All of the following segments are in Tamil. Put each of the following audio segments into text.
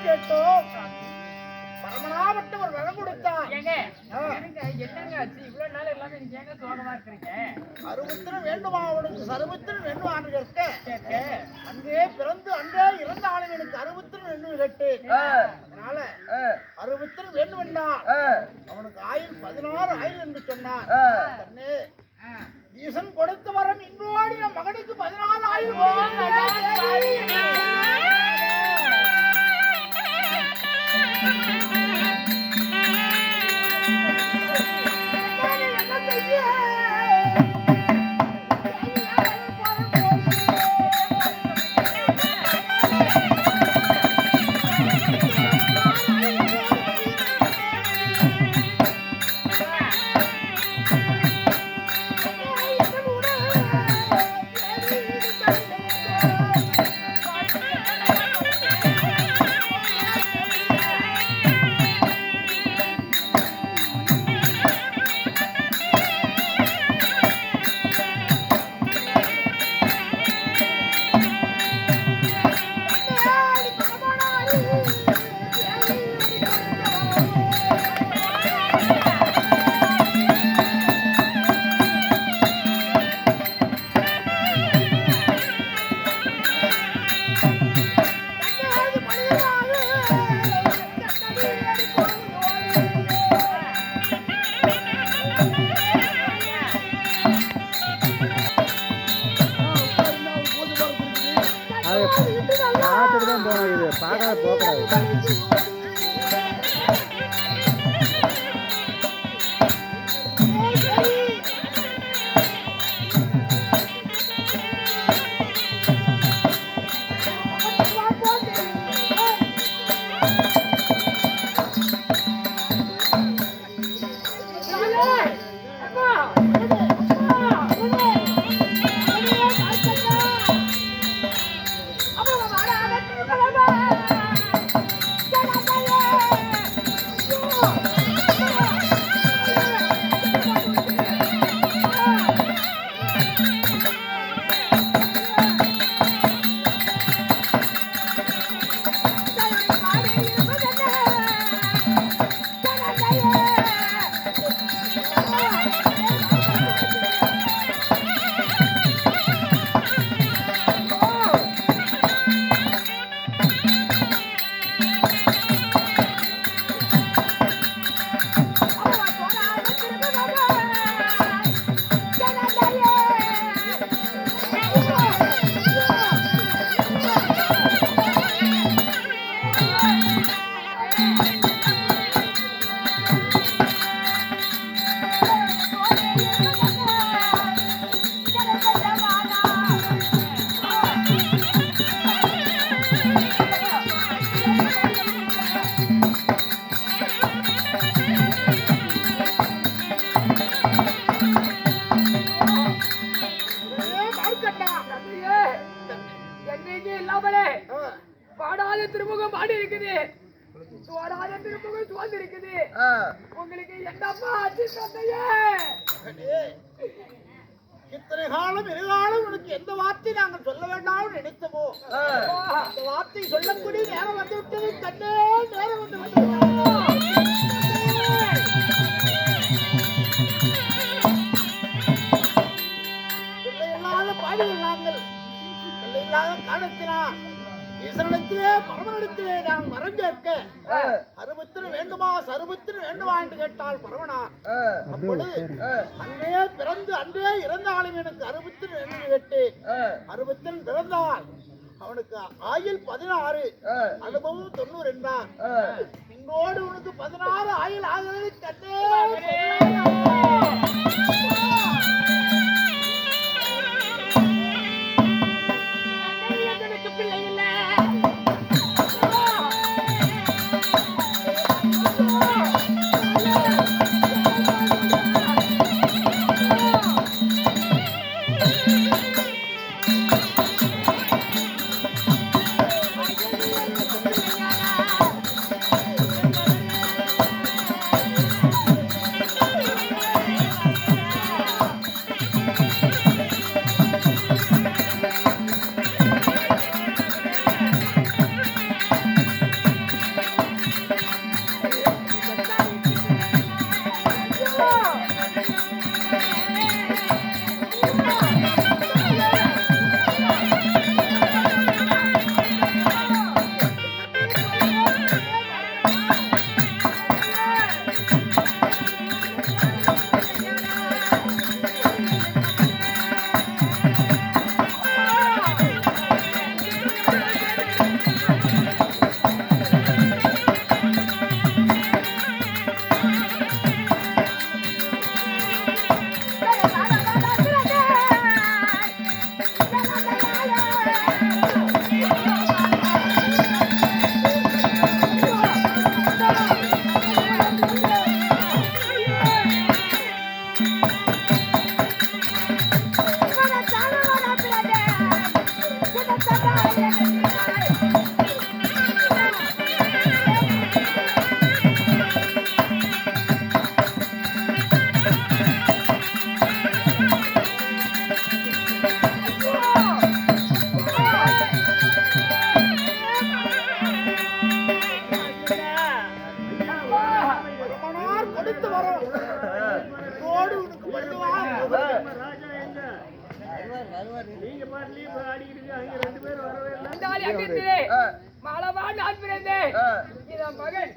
கேட்டோம். பரமனாவட்டவர் வரம் கொடுத்தார். என்னங்க ஆச்சு இவ்வளவு நாள் எல்லாமே நீங்க ஏங்க சோகமா இருக்கிறீங்க? அருபத்திரம் வேண்டுமா அவனுக்கு சருபத்திரம் வேண்டுமா என்று கேட்க அங்கே பிறந்து அங்கே இறந்த ஆளும் எனக்கு அருபத்திரம் வேண்டும் கேட்டு அதனால அருபத்திரம் வேண்டும் என்றான். அவனுக்கு ஆயுள் 16 ஆயுள் என்று சொன்னான். ஈசன் கொடுத்த வரம் இன்றோடு என் மகனுக்கு 16 ஆயுள். பாடாத திருமுகம் பாடி இருக்குது, சோடாத திருமுகம் சோர்ந்து இருக்குது. உங்களுக்கு என்னப்பா ஆச்சு தந்தையே? இத்தனை காலம் எதிர்காலம் உனக்கு எந்த வார்த்தை நாங்கள் சொல்ல வேண்டாம் நினைத்தமோ அந்த வார்த்தை சொல்லக்கூடிய நேரம் வந்து விட்டது. தன்னே நேரம் வந்து விட்டது. இல்லாத பாடிகள் நாங்கள் இல்லாத காலத்தினால் ஈஸ்வரனிடத்திலே பரமனிடத்திலே நான் மரம் கேட்க அருபத்திரம் வேண்டுமா சருபத்திரம் வேண்டுமா என்று கேட்டால் பரமனார் அப்பொழுது அன்றே பிறந்து அன்றே இறந்தாலும் எனக்கு அருபத்திரம் என்று கேட்டு அருபத்திரம் பிறந்தால் அவனுக்கு ஆயுள் 16 அனுபவம் 90 என்றார். இன்றோடு உனக்கு 16 ஆயுள் ஆகிறது. தன்னே பிள்ளை இல்லை. நீங்க பாட்டு ஆடிக்கிட்டு அங்க 2 பேரும் வரவே இல்லை. அந்த ஆளு எங்க இருக்கிறே? மாலவா நான் பிறந்தேன். இதான் மகன்.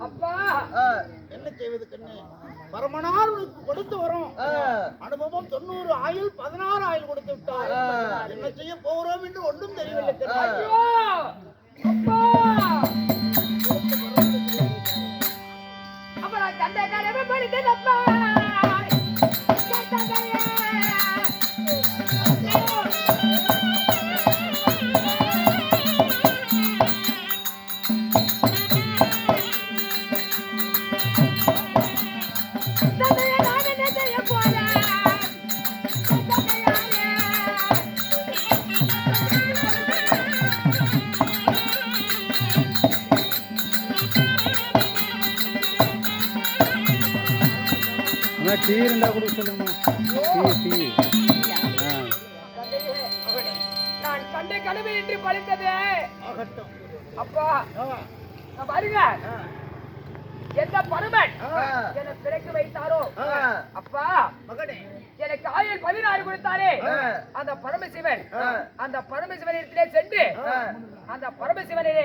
அப்பா என்ன செய்வது கண்ணே? பரமனார் உனக்கு கொடுத்து வரும் அனுபவம் 90 ஆயுள் 16 ஆயுள் கொடுத்து விட்டார். என்ன செய்ய போகிறோம் என்று ஒன்றும் தெரியவில்லை கண்ணே. ஐயோ அப்பா அப்பா நான் கண்ட கனவு படித்தேன் அப்பா டீ இருந்தா கூட சொல்லுங்க. டீ நான் கண்ட கனவு என்று பழித்ததே ஆகட்டும். அப்பா நான் வருங்க எந்த பருமன் என்னை பிறகு வைத்தாரோ அப்பா மகனே எனக்கு ஆயுள் 16 கொடுத்தாரே அந்த பரமசிவன் அந்த பரமசிவனிடத்திலே சென்று அந்த பரமசிவனை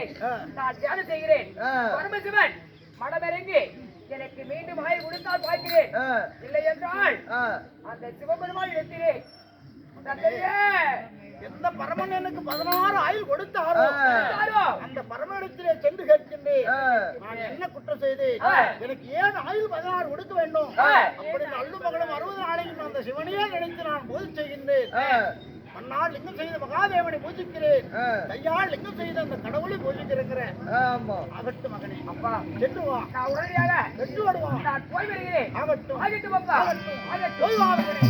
நான் தியானம் செய்கிறேன். பரமசிவன் மனமிறங்கி எனக்கு மீண்டும் ஆயுள் கொடுத்தால் பார்க்கிறேன். இல்லை என்றால் அந்த சிவபெருமான் இடத்திலே தந்தையே எந்த பரமன் எனக்கு 16 ஆயுள் கொடுத்தாரோ அந்த பரமனிடத்திலே சென்று கேட்கின்றேன். நான் என்ன குற்றம் செய்தேன்? எனக்கு ஏன் ஆயுள் 16 கொடுக்க வேண்டும்? அப்படி நல்ல மகளும் 60 நாளைக்கு அந்த சிவனையே நினைத்து நான் பூஜை செய்கின்றேன். மண்ணால் லிங்கம் செய்த மகாதேவனை பூஜிக்கிறேன். கையால் லிங்கம் செய்த அந்த கடவுளை பூஜிக்கிறேன். ஆகட்டும் மகனே. அப்பா சென்று வா. நான் உடனடியாக வெற்றி வருவான். நான் போய் வருகிறேன். ஆகட்டும். ஆகட்டும் அப்பா ஆகட்டும். ஆகட்டும். போய் வா மகனே.